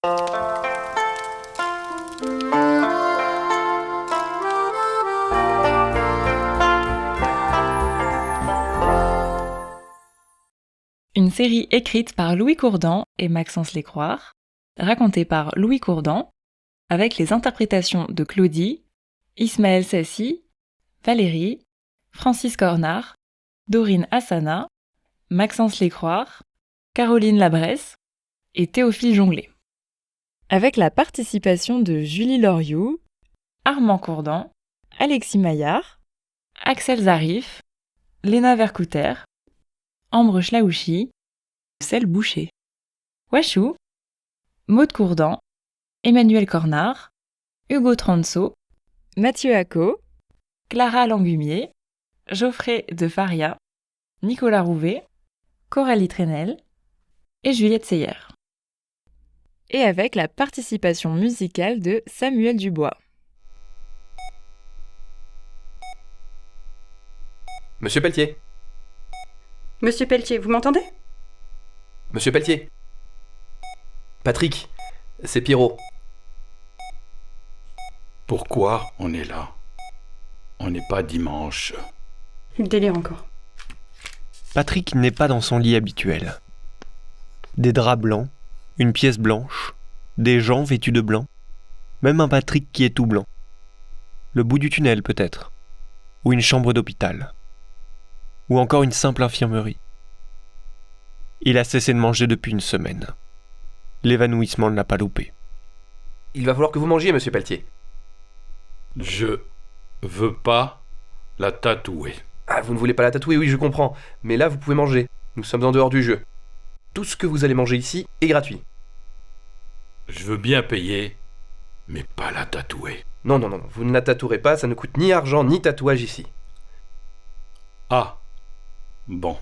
Une série écrite par Louis Courdan et Maxence Lécroire, racontée par Louis Courdan, avec les interprétations de Claudie, Ismaël Sassi, Valérie, Francis Cornard, Dorine Hassana, Maxence Lécroire, Caroline Labresse et Théophile Jonglet. Avec la participation de Julie Loriou, Armand Courdan, Alexis Maillard, Axel Zarif, Léna Vercouter, Ambre Schlaouchi, Celle Boucher. Wachou, Maude Courdan, Emmanuel Cornard, Hugo Transo, Mathieu Acco, Clara Langumier, Geoffrey de Faria, Nicolas Rouvet, Coralie Trenel et Juliette Seyer. Et avec la participation musicale de Samuel Dubois. Monsieur Pelletier. Monsieur Pelletier, vous m'entendez ? Monsieur Pelletier. Patrick, c'est Pierrot. Pourquoi on est là ? On n'est pas dimanche. Il délire encore. Patrick n'est pas dans son lit habituel. Des draps blancs, une pièce blanche, des gens vêtus de blanc, même un Patrick qui est tout blanc. Le bout du tunnel peut-être, ou une chambre d'hôpital, ou encore une simple infirmerie. Il a cessé de manger depuis une semaine. L'évanouissement ne l'a pas loupé. Il va falloir que vous mangiez, monsieur Pelletier. Je veux pas la tatouer. Ah, vous ne voulez pas la tatouer, oui, je comprends. Mais là, vous pouvez manger. Nous sommes en dehors du jeu. Tout ce que vous allez manger ici est gratuit. Je veux bien payer, mais pas la tatouer. Non, vous ne la tatouerez pas, ça ne coûte ni argent ni tatouage ici. Ah, bon.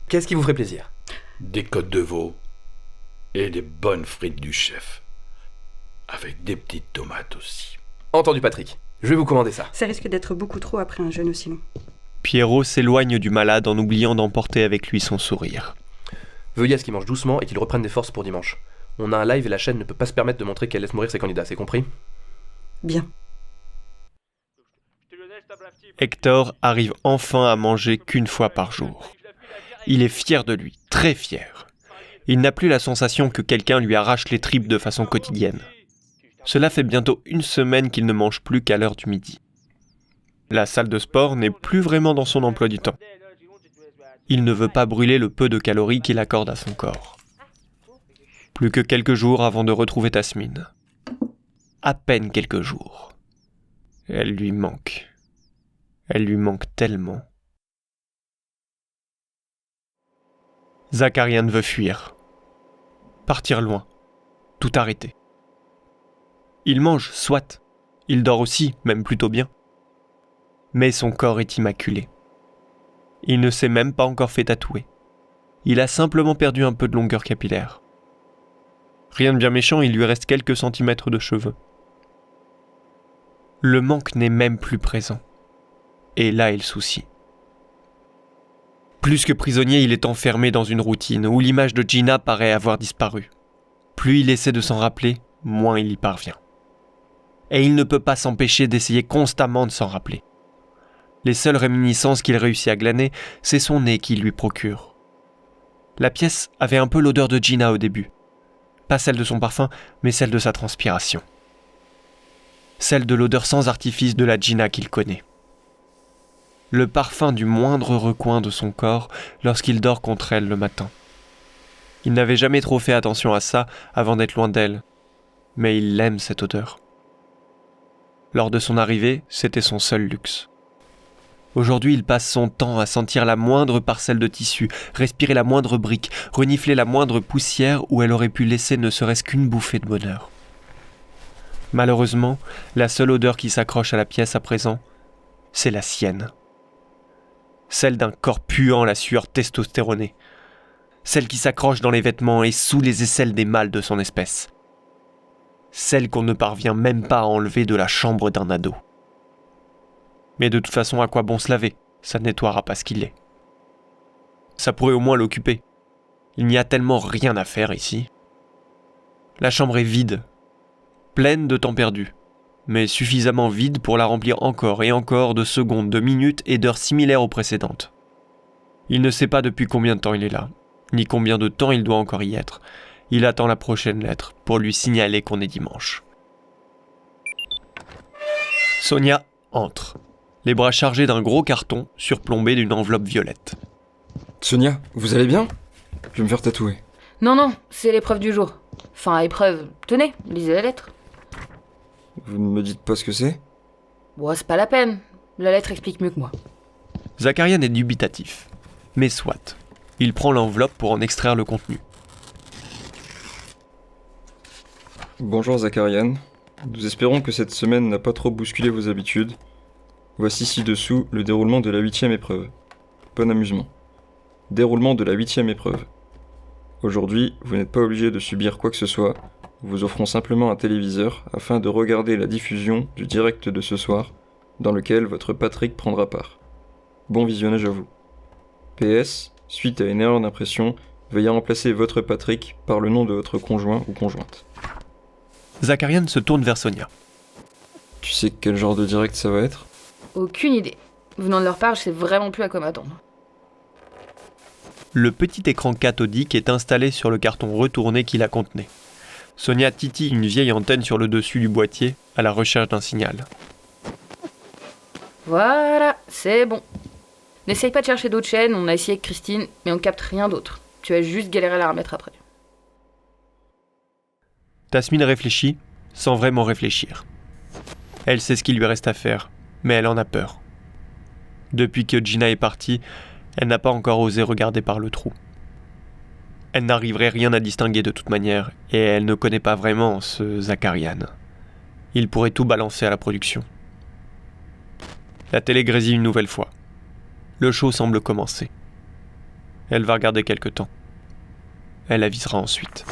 Qu'est-ce qui vous ferait plaisir ? Des côtes de veau et des bonnes frites du chef. Avec des petites tomates aussi. Entendu, Patrick. Je vais vous commander ça. Ça risque d'être beaucoup trop après un jeûne aussi long. Pierrot s'éloigne du malade en oubliant d'emporter avec lui son sourire. Veuillez à ce qu'il mange doucement et qu'il reprenne des forces pour dimanche. On a un live et la chaîne ne peut pas se permettre de montrer qu'elle laisse mourir ses candidats, c'est compris ? Bien. Hector arrive enfin à manger qu'une fois par jour. Il est fier de lui, très fier. Il n'a plus la sensation que quelqu'un lui arrache les tripes de façon quotidienne. Cela fait bientôt une semaine qu'il ne mange plus qu'à l'heure du midi. La salle de sport n'est plus vraiment dans son emploi du temps. Il ne veut pas brûler le peu de calories qu'il accorde à son corps. Plus que quelques jours avant de retrouver Tasmine. À peine quelques jours. Elle lui manque. Elle lui manque tellement. Zachariane veut fuir. Partir loin. Tout arrêter. Il mange, soit. Il dort aussi, même plutôt bien. Mais son corps est immaculé. Il ne s'est même pas encore fait tatouer. Il a simplement perdu un peu de longueur capillaire. Rien de bien méchant, il lui reste quelques centimètres de cheveux. Le manque n'est même plus présent. Et là est le souci. Plus que prisonnier, il est enfermé dans une routine où l'image de Gina paraît avoir disparu. Plus il essaie de s'en rappeler, moins il y parvient. Et il ne peut pas s'empêcher d'essayer constamment de s'en rappeler. Les seules réminiscences qu'il réussit à glaner, c'est son nez qui lui procure. La pièce avait un peu l'odeur de Gina au début. Pas celle de son parfum, mais celle de sa transpiration. Celle de l'odeur sans artifice de la Gina qu'il connaît. Le parfum du moindre recoin de son corps lorsqu'il dort contre elle le matin. Il n'avait jamais trop fait attention à ça avant d'être loin d'elle, mais il aime cette odeur. Lors de son arrivée, c'était son seul luxe. Aujourd'hui, il passe son temps à sentir la moindre parcelle de tissu, respirer la moindre brique, renifler la moindre poussière où elle aurait pu laisser ne serait-ce qu'une bouffée de bonheur. Malheureusement, la seule odeur qui s'accroche à la pièce à présent, c'est la sienne. Celle d'un corps puant la sueur testostéronée. Celle qui s'accroche dans les vêtements et sous les aisselles des mâles de son espèce. Celle qu'on ne parvient même pas à enlever de la chambre d'un ado. Mais de toute façon, à quoi bon se laver ? Ça ne nettoiera pas ce qu'il est. Ça pourrait au moins l'occuper. Il n'y a tellement rien à faire ici. La chambre est vide, pleine de temps perdu, mais suffisamment vide pour la remplir encore et encore de secondes, de minutes et d'heures similaires aux précédentes. Il ne sait pas depuis combien de temps il est là, ni combien de temps il doit encore y être. Il attend la prochaine lettre pour lui signaler qu'on est dimanche. Sonia entre, les bras chargés d'un gros carton surplombé d'une enveloppe violette. Sonia, vous allez bien? Je vais me faire tatouer. Non, c'est l'épreuve du jour. Enfin, épreuve. Tenez, lisez la lettre. Vous ne me dites pas ce que c'est? Bon, c'est pas la peine. La lettre explique mieux que moi. Zakarian est dubitatif, mais soit. Il prend l'enveloppe pour en extraire le contenu. Bonjour Zakarian. Nous espérons que cette semaine n'a pas trop bousculé vos habitudes. Voici ci-dessous le déroulement de la 8e épreuve. Bon amusement. Déroulement de la 8e épreuve. Aujourd'hui, vous n'êtes pas obligé de subir quoi que ce soit. Nous vous offrons simplement un téléviseur afin de regarder la diffusion du direct de ce soir, dans lequel votre Patrick prendra part. Bon visionnage à vous. PS, suite à une erreur d'impression, veuillez remplacer votre Patrick par le nom de votre conjoint ou conjointe. Zakarian se tourne vers Sonia. Tu sais quel genre de direct ça va être? Aucune idée. Venant de leur part, je sais vraiment plus à quoi m'attendre. Le petit écran cathodique est installé sur le carton retourné qui la contenait. Sonia titille une vieille antenne sur le dessus du boîtier à la recherche d'un signal. Voilà, c'est bon. N'essaye pas de chercher d'autres chaînes, on a essayé avec Christine, mais on capte rien d'autre. Tu vas juste galérer à la remettre après. Tasmin réfléchit, sans vraiment réfléchir. Elle sait ce qu'il lui reste à faire, mais elle en a peur. Depuis que Gina est partie, elle n'a pas encore osé regarder par le trou. Elle n'arriverait rien à distinguer de toute manière, et elle ne connaît pas vraiment ce Zakarian. Il pourrait tout balancer à la production. La télé grésille une nouvelle fois. Le show semble commencer. Elle va regarder quelque temps. Elle avisera ensuite.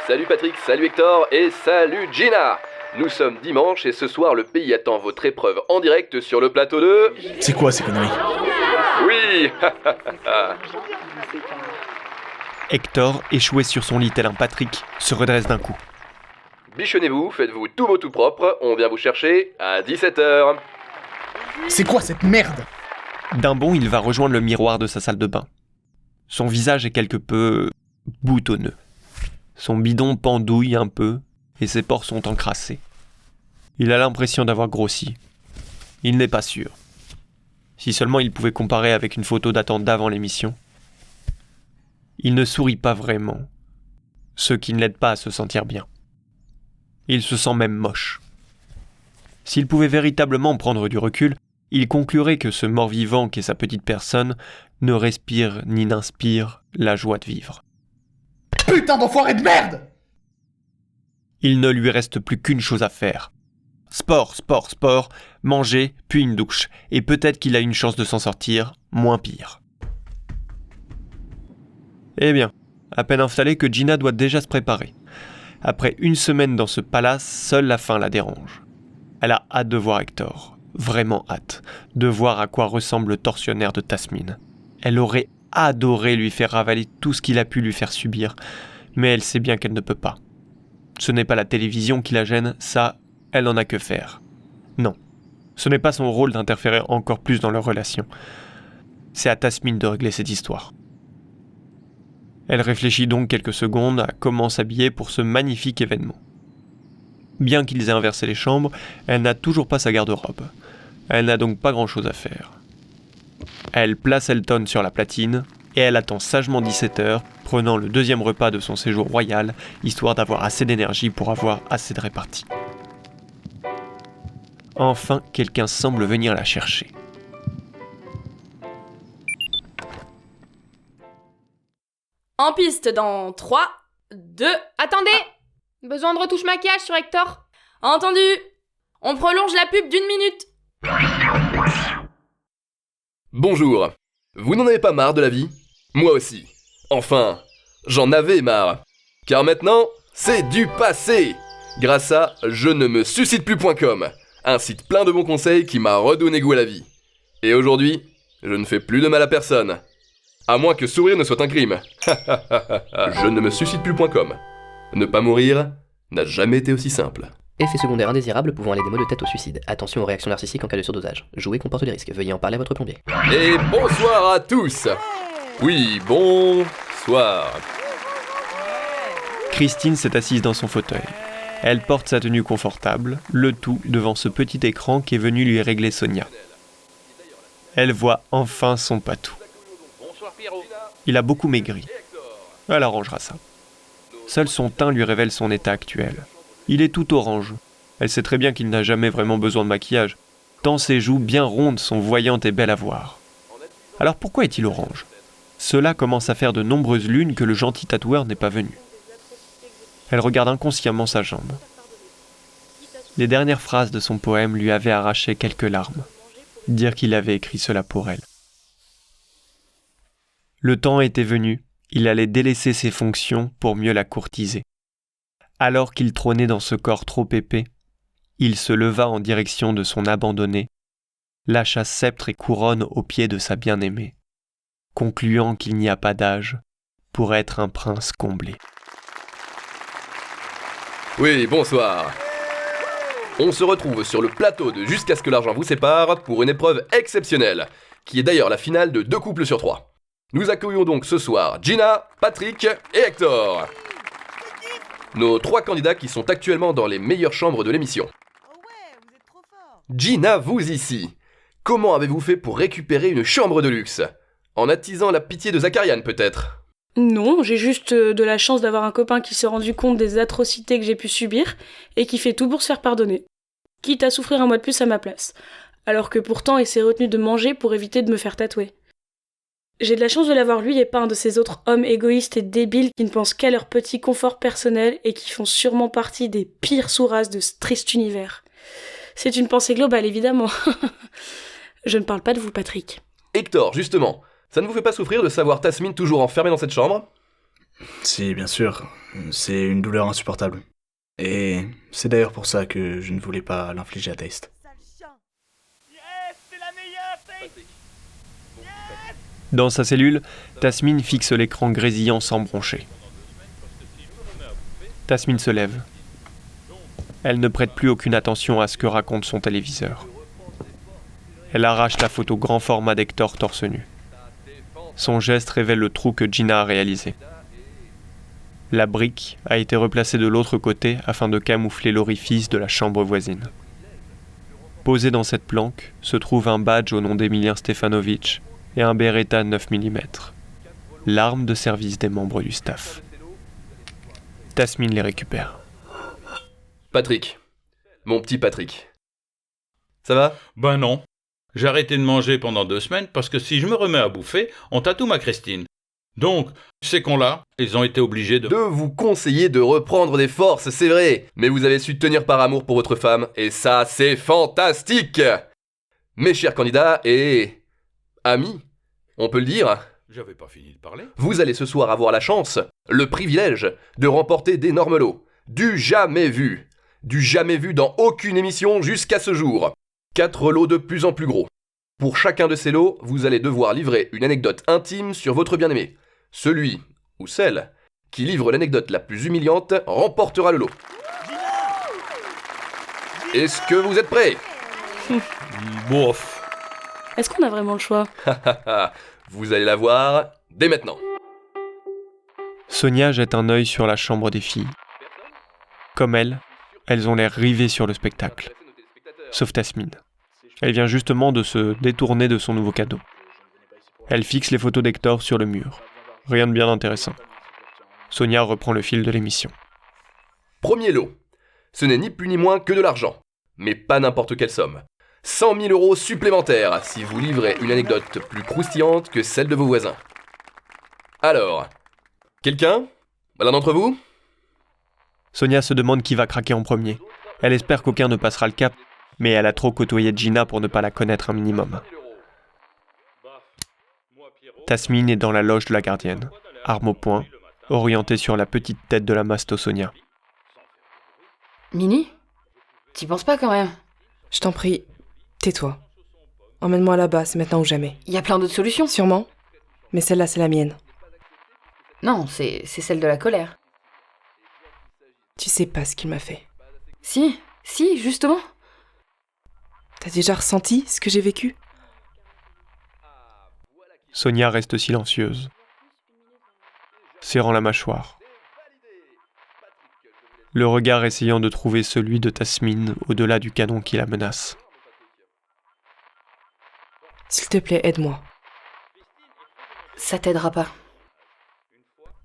Salut Patrick, salut Hector et salut Gina. Nous sommes dimanche et ce soir le pays attend votre épreuve en direct sur le plateau de... C'est quoi ces conneries? Oui. Hector, échoué sur son lit tel un Patrick, se redresse d'un coup. Bichonnez-vous, faites-vous tout beau tout propre, on vient vous chercher à 17h. C'est quoi cette merde? D'un bond, il va rejoindre le miroir de sa salle de bain. Son visage est quelque peu boutonneux. Son bidon pendouille un peu et ses pores sont encrassés. Il a l'impression d'avoir grossi. Il n'est pas sûr. Si seulement il pouvait comparer avec une photo datant d'avant l'émission. Il ne sourit pas vraiment, ce qui ne l'aide pas à se sentir bien. Il se sent même moche. S'il pouvait véritablement prendre du recul, il conclurait que ce mort-vivant qu'est sa petite personne ne respire ni n'inspire la joie de vivre. Putain d'enfoiré de merde! Il ne lui reste plus qu'une chose à faire. Sport, sport, sport, manger, puis une douche. Et peut-être qu'il a une chance de s'en sortir, moins pire. Eh bien, à peine installé que Gina doit déjà se préparer. Après une semaine dans ce palace, seule la faim la dérange. Elle a hâte de voir Hector. Vraiment hâte. De voir à quoi ressemble le tortionnaire de Tasmin. Elle aurait adoré lui faire ravaler tout ce qu'il a pu lui faire subir. Mais elle sait bien qu'elle ne peut pas. Ce n'est pas la télévision qui la gêne, ça, elle n'en a que faire. Non, ce n'est pas son rôle d'interférer encore plus dans leur relation. C'est à Tasmin de régler cette histoire. Elle réfléchit donc quelques secondes à comment s'habiller pour ce magnifique événement. Bien qu'ils aient inversé les chambres, elle n'a toujours pas sa garde-robe. Elle n'a donc pas grand-chose à faire. Elle place Elton sur la platine, et elle attend sagement 17h, prenant le deuxième repas de son séjour royal, histoire d'avoir assez d'énergie pour avoir assez de répartie. Enfin, quelqu'un semble venir la chercher. En piste dans 3, 2... Attendez! Besoin de retouche maquillage sur Hector? Entendu! On prolonge la pub d'1 minute. Bonjour. Vous n'en avez pas marre de la vie? Moi aussi. Enfin, j'en avais marre. Car maintenant, c'est du passé. Grâce à je ne me suicide plus.com, un site plein de bons conseils qui m'a redonné goût à la vie. Et aujourd'hui, je ne fais plus de mal à personne. À moins que sourire ne soit un crime. Je ne me suicide plus.com. Ne pas mourir n'a jamais été aussi simple. Effets secondaires indésirables pouvant aller des maux de tête au suicide. Attention aux réactions narcissiques en cas de surdosage. Jouer comporte des risques. Veuillez en parler à votre plombier. Et bonsoir à tous. Oui, bonsoir. Christine s'est assise dans son fauteuil. Elle porte sa tenue confortable, le tout devant ce petit écran qui est venu lui régler Sonia. Elle voit enfin son patou. Il a beaucoup maigri. Elle arrangera ça. Seul son teint lui révèle son état actuel. Il est tout orange. Elle sait très bien qu'il n'a jamais vraiment besoin de maquillage, tant ses joues bien rondes sont voyantes et belles à voir. Alors pourquoi est-il orange ? Cela commence à faire de nombreuses lunes que le gentil tatoueur n'est pas venu. Elle regarde inconsciemment sa jambe. Les dernières phrases de son poème lui avaient arraché quelques larmes. Dire qu'il avait écrit cela pour elle. Le temps était venu, il allait délaisser ses fonctions pour mieux la courtiser. Alors qu'il trônait dans ce corps trop épais, il se leva en direction de son abandonné, lâcha sceptre et couronne aux pieds de sa bien-aimée, concluant qu'il n'y a pas d'âge pour être un prince comblé. Oui, bonsoir. On se retrouve sur le plateau de Jusqu'à ce que l'argent vous sépare pour une épreuve exceptionnelle, qui est d'ailleurs la finale de 2 couples sur 3. Nous accueillons donc ce soir Gina, Patrick et Hector. Nos 3 candidats qui sont actuellement dans les meilleures chambres de l'émission. Gina, vous ici. Comment avez-vous fait pour récupérer une chambre de luxe ? En attisant la pitié de Zakarian peut-être ? Non, j'ai juste de la chance d'avoir un copain qui s'est rendu compte des atrocités que j'ai pu subir et qui fait tout pour se faire pardonner. Quitte à souffrir un mois de plus à ma place. Alors que pourtant il s'est retenu de manger pour éviter de me faire tatouer. J'ai de la chance de l'avoir lui et pas un de ces autres hommes égoïstes et débiles qui ne pensent qu'à leur petit confort personnel et qui font sûrement partie des pires sous-races de ce triste univers. C'est une pensée globale, évidemment. Je ne parle pas de vous, Patrick. Hector, justement, ça ne vous fait pas souffrir de savoir Tasmin toujours enfermée dans cette chambre ? Si, bien sûr. C'est une douleur insupportable. Et c'est d'ailleurs pour ça que je ne voulais pas l'infliger à Taste. Dans sa cellule, Tasmin fixe l'écran grésillant sans broncher. Tasmin se lève. Elle ne prête plus aucune attention à ce que raconte son téléviseur. Elle arrache la photo grand format d'Hector torse nu. Son geste révèle le trou que Gina a réalisé. La brique a été replacée de l'autre côté afin de camoufler l'orifice de la chambre voisine. Posé dans cette planque se trouve un badge au nom d'Emilien Stefanovic et un Beretta 9 mm, l'arme de service des membres du staff. Tasmin les récupère. Patrick. Mon petit Patrick. Ça va ? Ben non. J'ai arrêté de manger pendant 2 semaines parce que si je me remets à bouffer, on tatoue ma Christine. Donc, ces cons-là, ils ont été obligés de vous conseiller de reprendre des forces, c'est vrai. Mais vous avez su tenir par amour pour votre femme, et ça, c'est fantastique. Mes chers candidats et... amis, on peut le dire. J'avais pas fini de parler. Vous allez ce soir avoir la chance, le privilège, de remporter d'énormes lots. Du jamais vu. Du jamais vu dans aucune émission jusqu'à ce jour. 4 lots de plus en plus gros. Pour chacun de ces lots, vous allez devoir livrer une anecdote intime sur votre bien-aimé. Celui, ou celle, qui livre l'anecdote la plus humiliante remportera le lot. Est-ce que vous êtes prêts ? Bof. Est-ce qu'on a vraiment le choix ? Vous allez la voir dès maintenant. Sonia jette un œil sur la chambre des filles. Comme elle, elles ont l'air rivées sur le spectacle. Sauf Tasmin. Elle vient justement de se détourner de son nouveau cadeau. Elle fixe les photos d'Hector sur le mur. Rien de bien intéressant. Sonia reprend le fil de l'émission. Premier lot. Ce n'est ni plus ni moins que de l'argent. Mais pas n'importe quelle somme. 100 000 € supplémentaires si vous livrez une anecdote plus croustillante que celle de vos voisins. Alors, quelqu'un ? L'un d'entre vous ? Sonia se demande qui va craquer en premier. Elle espère qu'aucun ne passera le cap, mais elle a trop côtoyé Gina pour ne pas la connaître un minimum. Tasmin est dans la loge de la gardienne, arme au poing, orientée sur la petite tête de la masto Sonia. Mini ? T'y penses pas quand même ? Je t'en prie, tais-toi. Emmène-moi là-bas, c'est maintenant ou jamais. Y a plein d'autres solutions. Sûrement. Mais celle-là, c'est la mienne. Non, c'est celle de la colère. Tu sais pas ce qu'il m'a fait. Si, justement. T'as déjà ressenti ce que j'ai vécu? Sonia reste silencieuse, serrant la mâchoire. Le regard essayant de trouver celui de Tasmin au-delà du canon qui la menace. S'il te plaît, aide-moi. Ça t'aidera pas.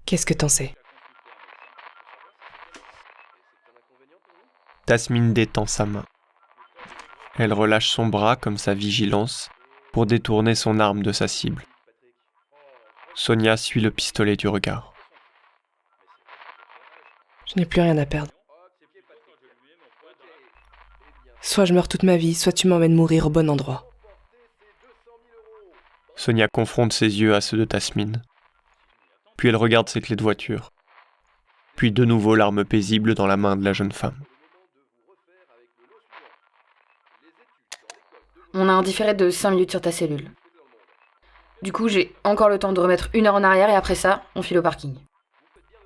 Qu'est-ce que t'en sais? Tasmin détend sa main. Elle relâche son bras comme sa vigilance pour détourner son arme de sa cible. Sonia suit le pistolet du regard. Je n'ai plus rien à perdre. Soit je meurs toute ma vie, soit tu m'emmènes mourir au bon endroit. Sonia confronte ses yeux à ceux de Tasmin. Puis elle regarde ses clés de voiture. Puis de nouveau l'arme paisible dans la main de la jeune femme. On a un différé de 5 minutes sur ta cellule. Du coup, j'ai encore le temps de remettre 1 heure en arrière et après ça, on file au parking.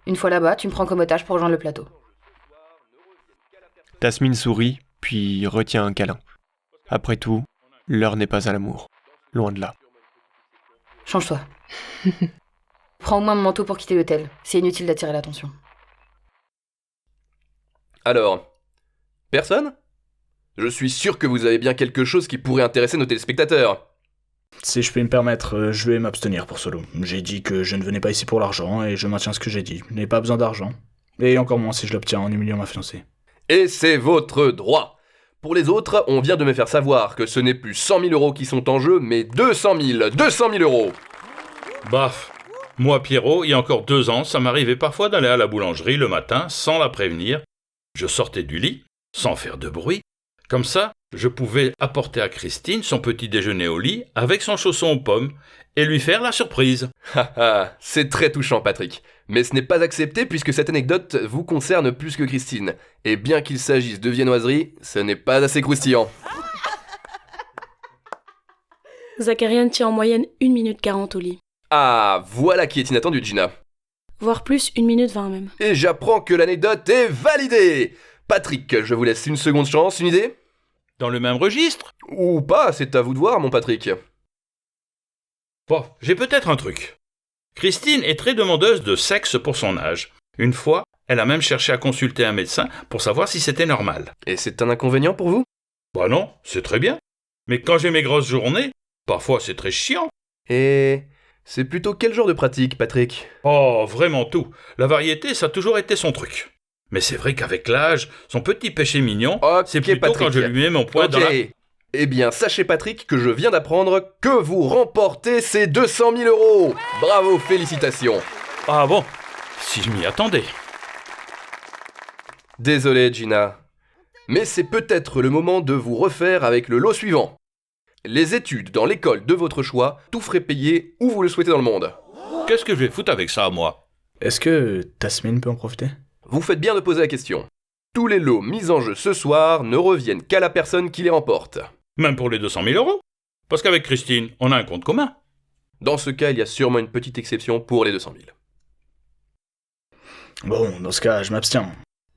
Une fois là-bas, tu me prends comme otage pour rejoindre le plateau. Tasmin sourit, puis retient un câlin. Après tout, l'heure n'est pas à l'amour. Loin de là. Change-toi. Prends au moins mon manteau pour quitter l'hôtel. C'est inutile d'attirer l'attention. Alors, personne? Je suis sûr que vous avez bien quelque chose qui pourrait intéresser nos téléspectateurs. Si je peux me permettre, je vais m'abstenir pour Solo. J'ai dit que je ne venais pas ici pour l'argent et je maintiens ce que j'ai dit. Je n'ai pas besoin d'argent. Et encore moins si je l'obtiens en humiliant ma fiancée. Et c'est votre droit. Pour les autres, on vient de me faire savoir que ce n'est plus 100 000 euros qui sont en jeu, mais 200 000 euros. Baf. Moi, Pierrot, il y a encore 2 ans, ça m'arrivait parfois d'aller à la boulangerie le matin sans la prévenir. Je sortais du lit, sans faire de bruit. Comme ça, je pouvais apporter à Christine son petit déjeuner au lit avec son chausson aux pommes et lui faire la surprise. Haha, c'est très touchant, Patrick. Mais ce n'est pas accepté puisque cette anecdote vous concerne plus que Christine. Et bien qu'il s'agisse de viennoiserie, ce n'est pas assez croustillant. Zakarian tient en moyenne 1 minute 40 au lit. Ah, voilà qui est inattendu, Gina. Voire plus, 1 minute 20 même. Et j'apprends que l'anecdote est validée. Patrick, je vous laisse une seconde chance, une idée? Dans le même registre? Ou pas, c'est à vous de voir, mon Patrick. Bon, j'ai peut-être un truc. Christine est très demandeuse de sexe pour son âge. Une fois, elle a même cherché à consulter un médecin pour savoir si c'était normal. Et c'est un inconvénient pour vous? Bah non, c'est très bien. Mais quand j'ai mes grosses journées, parfois c'est très chiant. Et c'est plutôt quel genre de pratique, Patrick? Oh, vraiment tout. La variété, ça a toujours été son truc. Mais c'est vrai qu'avec l'âge, son petit péché mignon, c'est plutôt Patrick. quand je lui mets mon poing dans la... Eh bien, sachez, Patrick, que je viens d'apprendre que vous remportez ces 200 000 euros. Bravo, félicitations. Ah bon? Si je m'y attendais. Désolé, Gina. Mais c'est peut-être le moment de vous refaire avec le lot suivant. Les études dans l'école de votre choix, tout frais payé où vous le souhaitez dans le monde. Qu'est-ce que je vais foutre avec ça, moi? Est-ce que Tasmin peut en profiter? Vous faites bien de poser la question. Tous les lots mis en jeu ce soir ne reviennent qu'à la personne qui les remporte. Même pour les 200 000 euros? Parce qu'avec Christine, on a un compte commun. Dans ce cas, il y a sûrement une petite exception pour les 200 000. Bon, dans ce cas, je m'abstiens.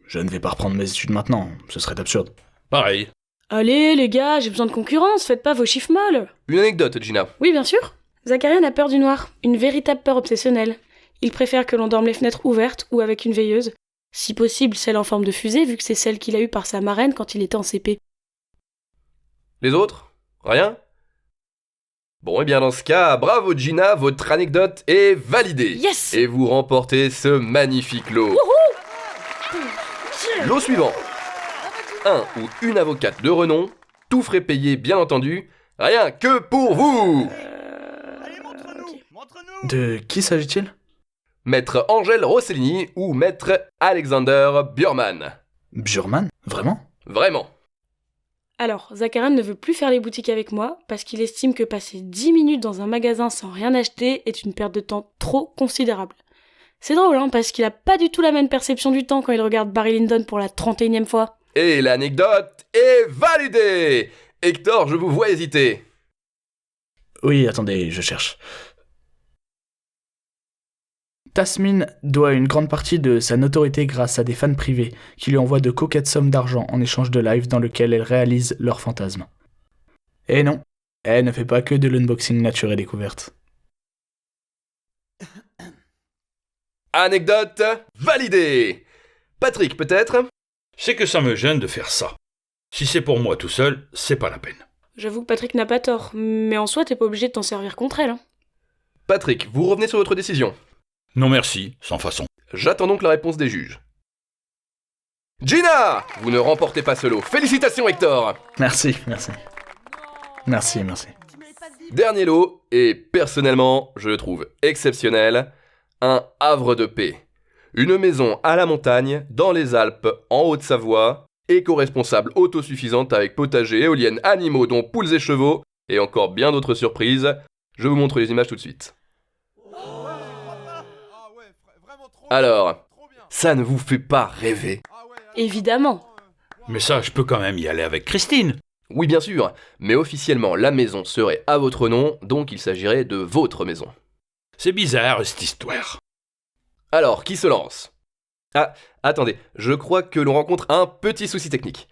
Je ne vais pas reprendre mes études maintenant, ce serait absurde. Pareil. Allez les gars, j'ai besoin de concurrence, faites pas vos chiffres molles. Une anecdote, Gina. Oui, bien sûr. Zakarian a peur du noir, une véritable peur obsessionnelle. Il préfère que l'on dorme les fenêtres ouvertes ou avec une veilleuse. Si possible, celle en forme de fusée, vu que c'est celle qu'il a eue par sa marraine quand il était en CP. Les autres? Rien? Bon, et bien dans ce cas, bravo Gina, votre anecdote est validée. Yes! Et vous remportez ce magnifique lot. Lot suivant. Un ou une avocate de renom, tout frais payé bien entendu, rien que pour vous. De qui s'agit-il? Maître Angèle Rossellini ou Maître Alexander Björman. Björman? Vraiment? Vraiment. Alors, Zakarian ne veut plus faire les boutiques avec moi parce qu'il estime que passer 10 minutes dans un magasin sans rien acheter est une perte de temps trop considérable. C'est drôle, hein, parce qu'il a pas du tout la même perception du temps quand il regarde Barry Lyndon pour la 31e fois. Et l'anecdote est validée. Hector, je vous vois hésiter. Oui, attendez, je cherche. Tasmin doit une grande partie de sa notoriété grâce à des fans privés qui lui envoient de coquettes sommes d'argent en échange de lives dans lesquels elle réalise leurs fantasmes. Et non, elle ne fait pas que de l'unboxing nature et découverte. Anecdote validée. Patrick, peut-être? C'est que ça me gêne de faire ça. Si c'est pour moi tout seul, c'est pas la peine. J'avoue que Patrick n'a pas tort, mais en soi, t'es pas obligé de t'en servir contre elle. Hein. Patrick, vous revenez sur votre décision. Non merci, sans façon. J'attends donc la réponse des juges. Gina! Vous ne remportez pas ce lot. Félicitations, Hector! Merci. Dernier lot, et personnellement, je le trouve exceptionnel. Un havre de paix. Une maison à la montagne, dans les Alpes, en Haute-Savoie, éco-responsable, autosuffisante avec potager, éoliennes, animaux dont poules et chevaux, et encore bien d'autres surprises. Je vous montre les images tout de suite. Alors, ça ne vous fait pas rêver? Évidemment. Mais ça, je peux quand même y aller avec Christine. Oui, bien sûr, mais officiellement, la maison serait à votre nom, donc il s'agirait de votre maison. C'est bizarre, cette histoire. Alors, qui se lance? Ah, attendez, je crois que l'on rencontre un petit souci technique.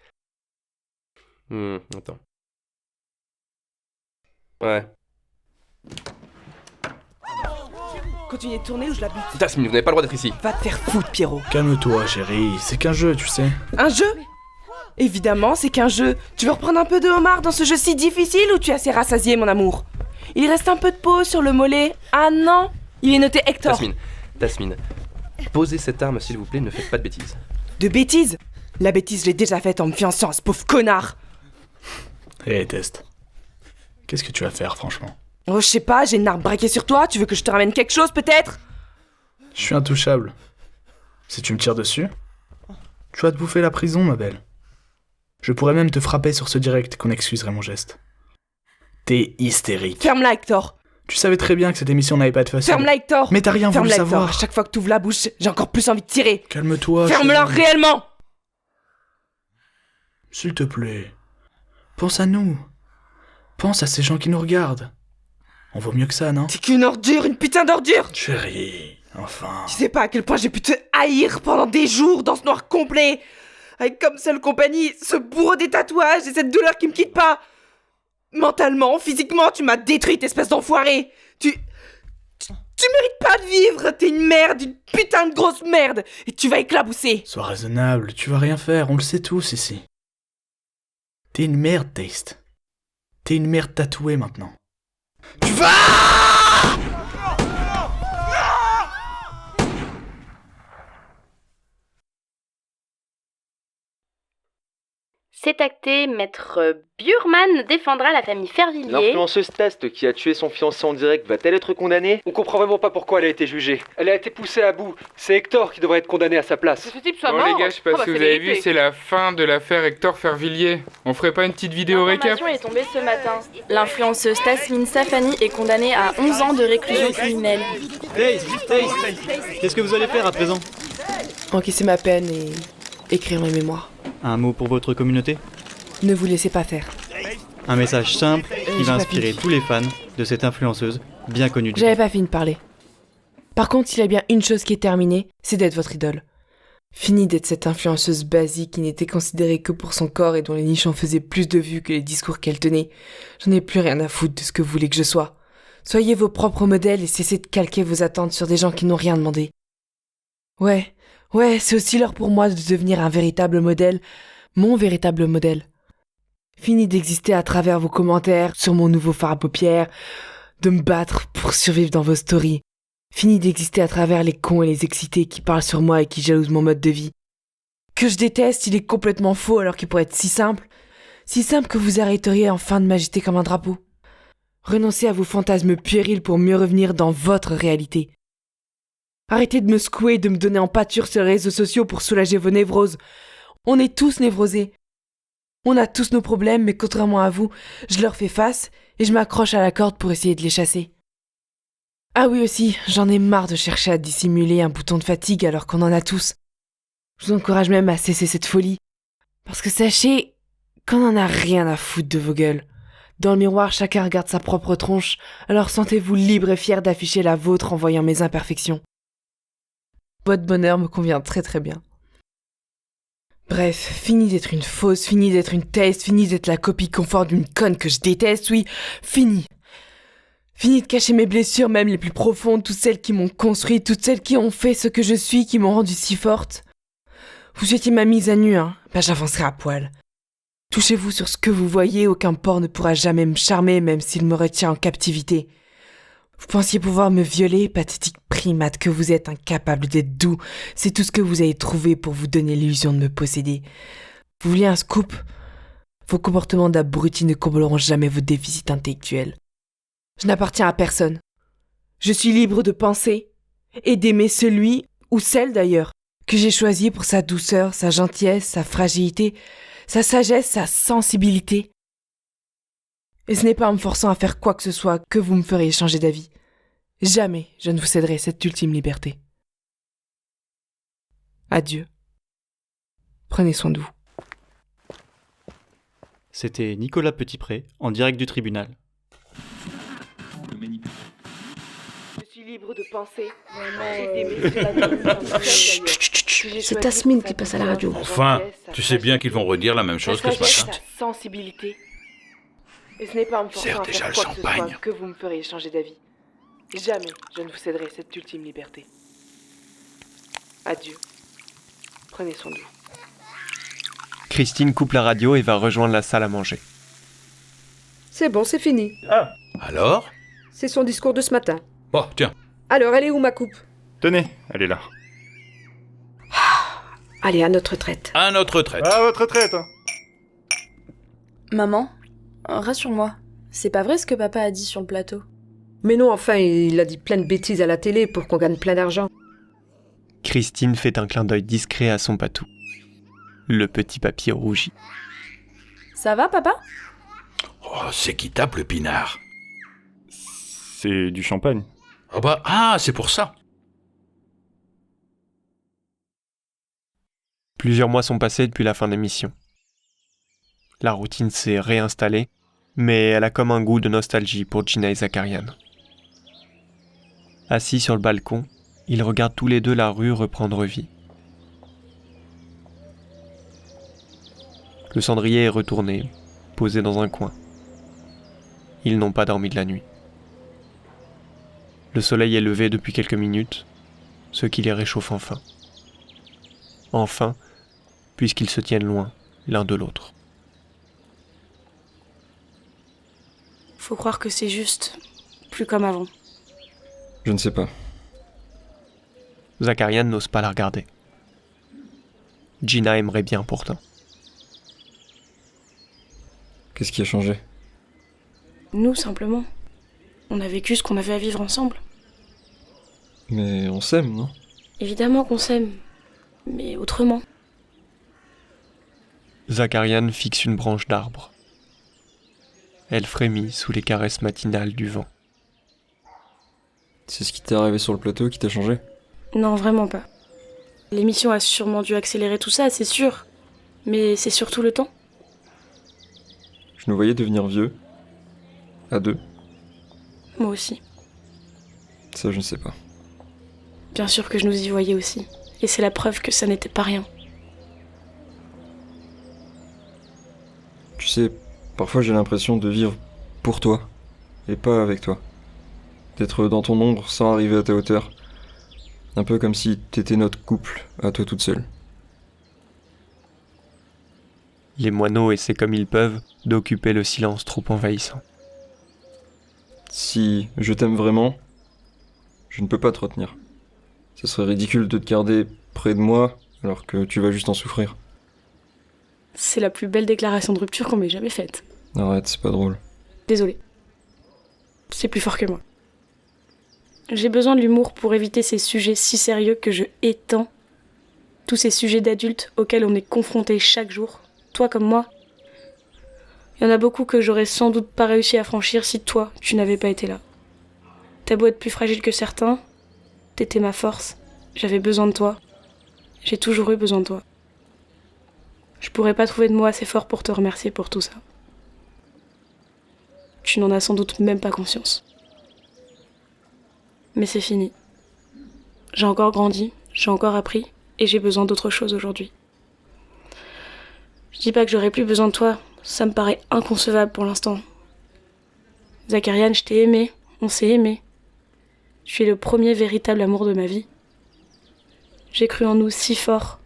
Attends. Ouais. Continuez de tourner ou je la bute. Tasmin, vous n'avez pas le droit d'être ici. Va te faire foutre, Pierrot. Calme-toi, chérie, c'est qu'un jeu, tu sais. Un jeu? Évidemment, c'est qu'un jeu. Tu veux reprendre un peu de homard dans ce jeu si difficile ou tu es assez rassasié, mon amour? Il reste un peu de peau sur le mollet. Ah non, il est noté Hector. Tasmin, posez cette arme s'il vous plaît, ne faites pas de bêtises. De bêtises? La bêtise, je l'ai déjà faite en me fiançant à ce pauvre connard. Hé, Test. Qu'est-ce que tu vas faire, franchement? Oh, je sais pas, j'ai une arme braquée sur toi, tu veux que je te ramène quelque chose, peut-être? Je suis intouchable. Si tu me tires dessus, tu vas te bouffer la prison, ma belle. Je pourrais même te frapper sur ce direct qu'on excuserait mon geste. T'es hystérique. Ferme-la, Hector. Tu savais très bien que cette émission n'allait pas être facile. Ferme-la, Hector. Mais t'as rien voulu Ferme-la, Hector. savoir. À chaque fois que t'ouvres la bouche, j'ai encore plus envie de tirer. Calme-toi. Ferme-la chérie. réellement. S'il te plaît. Pense à nous. Pense à ces gens qui nous regardent. On vaut mieux que ça, non? T'es qu'une ordure, une putain d'ordure. Chérie, enfin... Tu sais pas à quel point j'ai pu te haïr pendant des jours dans ce noir complet. Avec comme seule compagnie ce bourreau des tatouages et cette douleur qui me quitte pas. Mentalement, physiquement, tu m'as détruite, espèce d'enfoiré. Tu mérites pas de vivre. T'es une merde, une putain de grosse merde. Et tu vas éclabousser. Sois raisonnable, tu vas rien faire, on le sait tous ici. T'es une merde, Taste. T'es une merde tatouée maintenant. Tu vas... C'est acté, maître Burman défendra la famille Fervilliers. L'influenceuse Tast qui a tué son fiancé en direct va-t-elle être condamnée? On comprend vraiment pas pourquoi elle a été jugée. Elle a été poussée à bout. C'est Hector qui devrait être condamné à sa place. Ce type soit mort. Les gars, je sais pas si vous avez vu, c'est la fin de l'affaire Hector Fervilliers. On ferait pas une petite vidéo récap? L'information est tombée ce matin. L'influenceuse Tasmin Safani est condamnée à 11 ans de réclusion criminelle. Qu'est-ce que vous allez faire à présent? Encaisser ma peine et écrire mes mémoires. Un mot pour votre communauté? Ne vous laissez pas faire. Un message simple qui va inspirer tous les fans de cette influenceuse bien connue du J'avais pas fini de parler. Par contre, s'il y a bien une chose qui est terminée, c'est d'être votre idole. Fini d'être cette influenceuse basique qui n'était considérée que pour son corps et dont les nichons faisaient plus de vues que les discours qu'elle tenait. J'en ai plus rien à foutre de ce que vous voulez que je sois. Soyez vos propres modèles et cessez de calquer vos attentes sur des gens qui n'ont rien demandé. Ouais, c'est aussi l'heure pour moi de devenir un véritable modèle, mon véritable modèle. Fini d'exister à travers vos commentaires sur mon nouveau fard à paupières, de me battre pour survivre dans vos stories. Fini d'exister à travers les cons et les excités qui parlent sur moi et qui jalousent mon mode de vie. Que je déteste, il est complètement faux alors qu'il pourrait être si simple que vous arrêteriez enfin de m'agiter comme un drapeau. Renoncez à vos fantasmes puérils pour mieux revenir dans votre réalité. Arrêtez de me secouer et de me donner en pâture sur les réseaux sociaux pour soulager vos névroses. On est tous névrosés. On a tous nos problèmes, mais contrairement à vous, je leur fais face et je m'accroche à la corde pour essayer de les chasser. Ah oui aussi, j'en ai marre de chercher à dissimuler un bouton de fatigue alors qu'on en a tous. Je vous encourage même à cesser cette folie. Parce que sachez qu'on n'en a rien à foutre de vos gueules. Dans le miroir, chacun regarde sa propre tronche, alors sentez-vous libre et fier d'afficher la vôtre en voyant mes imperfections. Votre bonheur me convient très très bien. Bref, fini d'être une fausse, fini d'être une teste, fini d'être la copie conforme d'une conne que je déteste, oui, fini. Fini de cacher mes blessures, même les plus profondes, toutes celles qui m'ont construite, toutes celles qui ont fait ce que je suis, qui m'ont rendue si forte. Vous étiez ma mise à nu, hein, j'avancerai à poil. Touchez-vous sur ce que vous voyez, aucun porc ne pourra jamais me charmer, même s'il me retient en captivité. Vous pensiez pouvoir me violer, pathétique primate que vous êtes, incapable d'être doux. C'est tout ce que vous avez trouvé pour vous donner l'illusion de me posséder. Vous vouliez un scoop ? Vos comportements d'abrutis ne combleront jamais vos déficits intellectuels. Je n'appartiens à personne. Je suis libre de penser et d'aimer celui, ou celle d'ailleurs, que j'ai choisi pour sa douceur, sa gentillesse, sa fragilité, sa sagesse, sa sensibilité. Et ce n'est pas en me forçant à faire quoi que ce soit que vous me feriez changer d'avis. Jamais je ne vous céderai cette ultime liberté. Adieu. Prenez soin de vous. C'était Nicolas Petitpré, en direct du tribunal. Je suis libre de penser. C'est Tasmine qui passe à la radio. Enfin, tu sais bien qu'ils vont redire la même chose que ce matin. Sensibilité. Et ce n'est pas en me forçant à faire quoi que ce soit que vous me feriez changer d'avis. Jamais je ne vous céderai cette ultime liberté. Adieu. Prenez soin de vous. Christine coupe la radio et va rejoindre la salle à manger. C'est bon, c'est fini. Ah, alors ? C'est son discours de ce matin. Oh, tiens. Alors, elle est où ma coupe ? Tenez, elle est là. Allez, à notre retraite. À notre retraite. À votre retraite, hein. Maman, rassure-moi. C'est pas vrai ce que papa a dit sur le plateau. Mais non, enfin, il a dit plein de bêtises à la télé pour qu'on gagne plein d'argent. Christine fait un clin d'œil discret à son patou. Le petit papier rougit. Ça va, papa ? Oh, c'est qui tape le pinard ? C'est du champagne. C'est pour ça. Plusieurs mois sont passés depuis la fin de l'émission. La routine s'est réinstallée, mais elle a comme un goût de nostalgie pour Gina et Zakarian. Assis sur le balcon, ils regardent tous les deux la rue reprendre vie. Le cendrier est retourné, posé dans un coin. Ils n'ont pas dormi de la nuit. Le soleil est levé depuis quelques minutes, ce qui les réchauffe enfin. Enfin, puisqu'ils se tiennent loin l'un de l'autre. Faut croire que c'est juste plus comme avant. Je ne sais pas. Zakarian n'ose pas la regarder. Gina aimerait bien pourtant. Qu'est-ce qui a changé ? Nous, simplement. On a vécu ce qu'on avait à vivre ensemble. Mais on s'aime, non ? Évidemment qu'on s'aime, mais autrement. Zakarian fixe une branche d'arbre. Elle frémit sous les caresses matinales du vent. C'est ce qui t'est arrivé sur le plateau qui t'a changé ? Non, vraiment pas. L'émission a sûrement dû accélérer tout ça, c'est sûr. Mais c'est surtout le temps. Je nous voyais devenir vieux. À deux. Moi aussi. Ça, je ne sais pas. Bien sûr que je nous y voyais aussi. Et c'est la preuve que ça n'était pas rien. Tu sais, parfois j'ai l'impression de vivre pour toi, et pas avec toi. D'être dans ton ombre sans arriver à ta hauteur. Un peu comme si t'étais notre couple, à toi toute seule. Les moineaux essaient comme ils peuvent d'occuper le silence trop envahissant. Si je t'aime vraiment, je ne peux pas te retenir. Ce serait ridicule de te garder près de moi alors que tu vas juste en souffrir. C'est la plus belle déclaration de rupture qu'on m'ait jamais faite. Arrête, c'est pas drôle. Désolée. C'est plus fort que moi. J'ai besoin de l'humour pour éviter ces sujets si sérieux que je hais tant. Tous ces sujets d'adultes auxquels on est confronté chaque jour, toi comme moi. Il y en a beaucoup que j'aurais sans doute pas réussi à franchir si toi, tu n'avais pas été là. T'as beau être plus fragile que certains, t'étais ma force, j'avais besoin de toi. J'ai toujours eu besoin de toi. Je pourrais pas trouver de mots assez forts pour te remercier pour tout ça. Tu n'en as sans doute même pas conscience. Mais c'est fini. J'ai encore grandi J'ai encore appris et j'ai besoin d'autre chose aujourd'hui. Je dis pas que j'aurais plus besoin de toi, ça me paraît inconcevable pour l'instant. Zakarian, je t'ai aimé, on s'est aimé. Je suis le premier véritable amour de ma vie. J'ai cru en nous si fort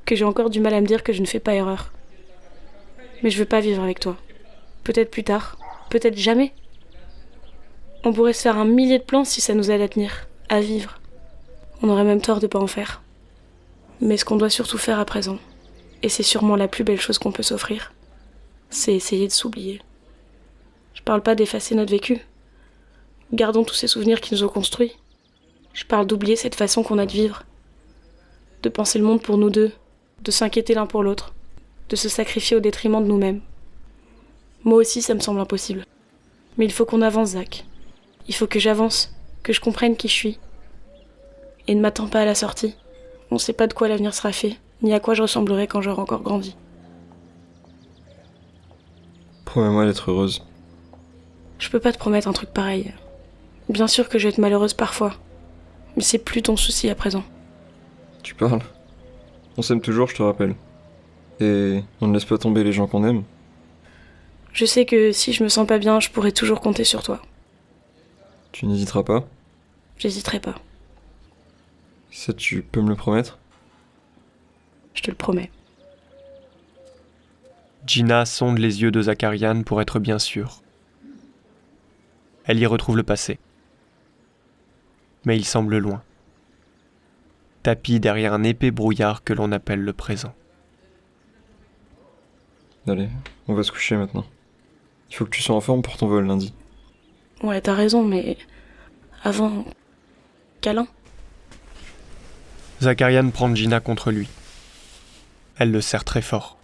que j'ai encore du mal à me dire que je ne fais pas erreur. Mais je veux pas vivre avec toi. Peut-être plus tard, peut-être jamais. On pourrait se faire 1 millier de plans si ça nous aide à tenir, à vivre. On aurait même tort de pas en faire. Mais ce qu'on doit surtout faire à présent, et c'est sûrement la plus belle chose qu'on peut s'offrir, c'est essayer de s'oublier. Je parle pas d'effacer notre vécu. Gardons tous ces souvenirs qui nous ont construits. Je parle d'oublier cette façon qu'on a de vivre. De penser le monde pour nous deux, de s'inquiéter l'un pour l'autre, de se sacrifier au détriment de nous-mêmes. Moi aussi, ça me semble impossible. Mais il faut qu'on avance, Zach. Il faut que j'avance, que je comprenne qui je suis. Et ne m'attends pas à la sortie. On sait pas de quoi l'avenir sera fait, ni à quoi je ressemblerai quand j'aurai encore grandi. Promets-moi d'être heureuse. Je peux pas te promettre un truc pareil. Bien sûr que je vais être malheureuse parfois, mais c'est plus ton souci à présent. Tu parles? On s'aime toujours, je te rappelle. Et on ne laisse pas tomber les gens qu'on aime. Je sais que si je me sens pas bien, je pourrai toujours compter sur toi. Tu n'hésiteras pas? J'hésiterai pas. Ça, tu peux me le promettre? Je te le promets. Gina sonde les yeux de Zakarian pour être bien sûre. Elle y retrouve le passé. Mais il semble loin. Tapis derrière un épais brouillard que l'on appelle le présent. Allez, on va se coucher maintenant. Il faut que tu sois en forme pour ton vol lundi. Ouais, t'as raison, mais... avant... câlin? Zakarian prend Gina contre lui. Elle le serre très fort.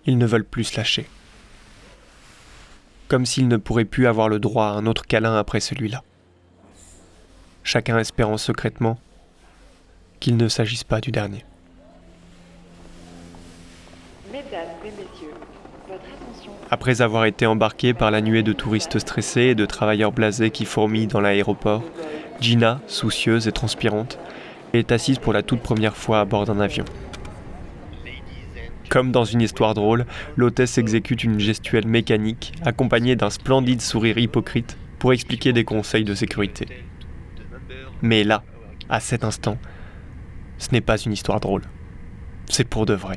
Ils ne veulent plus se lâcher. Comme s'ils ne pourraient plus avoir le droit à un autre câlin après celui-là. Chacun espérant secrètement qu'il ne s'agisse pas du dernier. Mesdames et messieurs, votre attention. Après avoir été embarqué par la nuée de touristes stressés et de travailleurs blasés qui fourmillent dans l'aéroport, Gina, soucieuse et transpirante, est assise pour la toute première fois à bord d'un avion. Comme dans une histoire drôle, l'hôtesse exécute une gestuelle mécanique, accompagnée d'un splendide sourire hypocrite, pour expliquer des conseils de sécurité. Mais là, à cet instant, ce n'est pas une histoire drôle. C'est pour de vrai.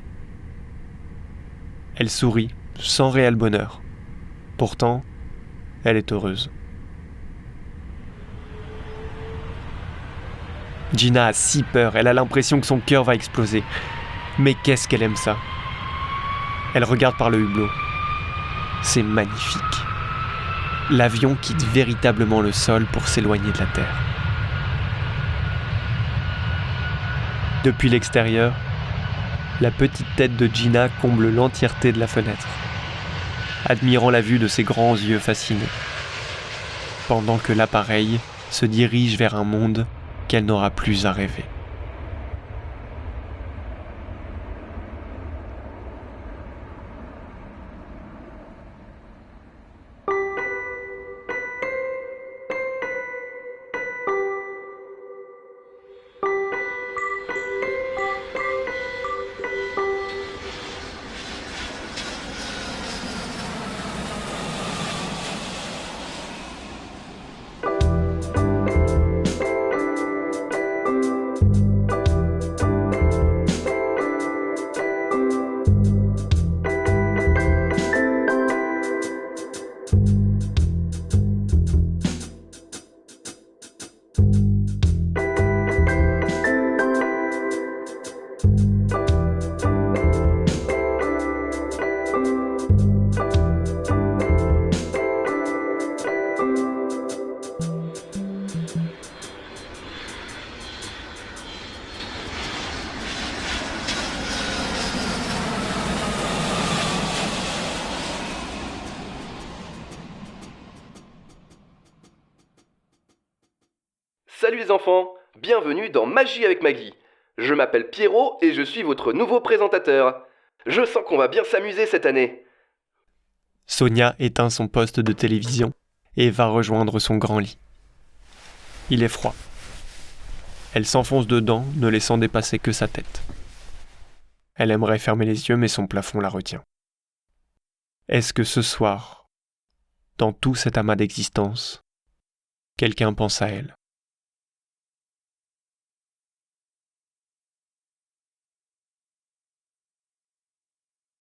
Elle sourit, sans réel bonheur. Pourtant, elle est heureuse. Gina a si peur, elle a l'impression que son cœur va exploser. Mais qu'est-ce qu'elle aime ça? Elle regarde par le hublot. C'est magnifique. L'avion quitte véritablement le sol pour s'éloigner de la Terre. Depuis l'extérieur, la petite tête de Gina comble l'entièreté de la fenêtre, admirant la vue de ses grands yeux fascinés, pendant que l'appareil se dirige vers un monde qu'elle n'aura plus à rêver. Salut les enfants, bienvenue dans Magie avec Maggie. Je m'appelle Pierrot et je suis votre nouveau présentateur. Je sens qu'on va bien s'amuser cette année. Sonia éteint son poste de télévision et va rejoindre son grand lit. Il est froid. Elle s'enfonce dedans, ne laissant dépasser que sa tête. Elle aimerait fermer les yeux, mais son plafond la retient. Est-ce que ce soir, dans tout cet amas d'existence, quelqu'un pense à elle ?